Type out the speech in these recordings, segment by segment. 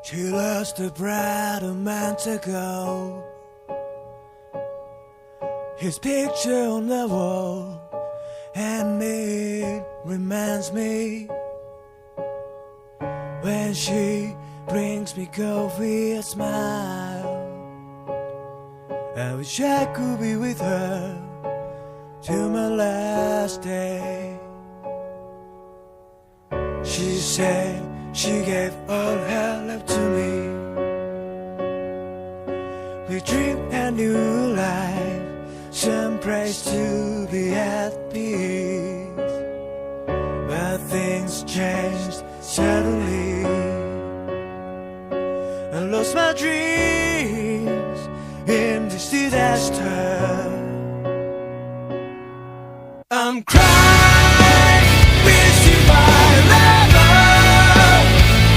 She lost the bride a month ago. His picture on the wall, and it reminds me when she brings me coffee a smile. I wish I could be with her till my last day. She said she gave all her love to me. We dreamed a new life, some praise to be at peace. But things changed suddenly. I lost my dreams in this disaster. I'm crying, wishing my lover.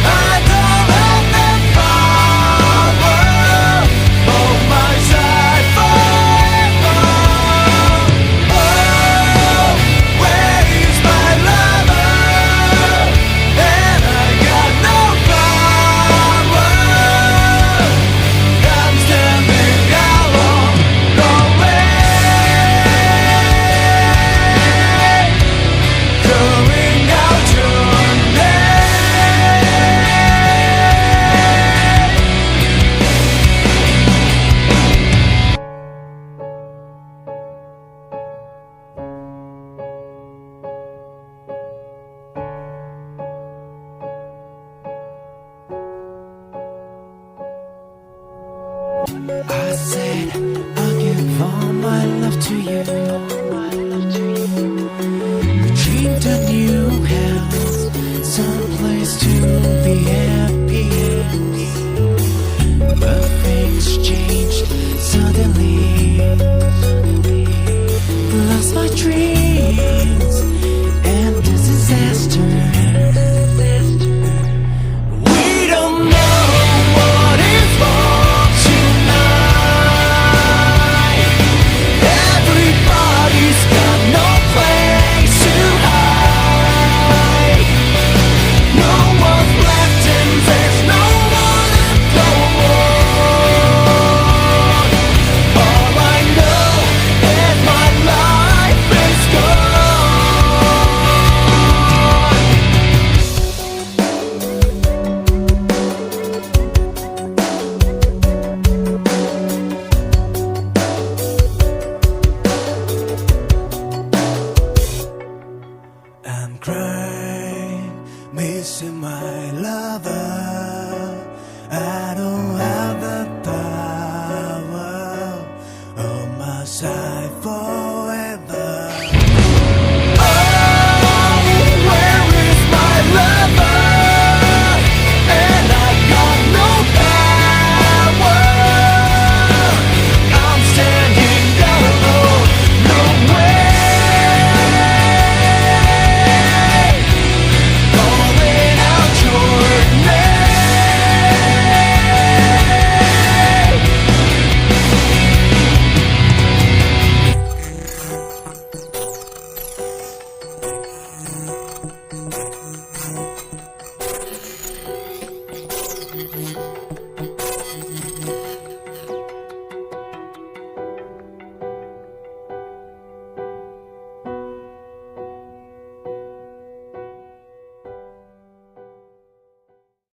I don't have the power on my side forever. Oh, where is my lover? And I got no power. I'm standing alone, no way. Going out your name. I said I'll give all my love to you. We dreamed a new house, someplace to be happy. But things changed suddenly. Lost my dreams and this disaster. We don't know what is wrong tonight. Everybody's got no place to hide. No one's left and there's no one to go on. All I know is my life is gone. I'm crying, missing my lover. I don't have the power on my side forever. Oh, where is my lover? And I got no power. I'm standing alone, no way. Calling out your name.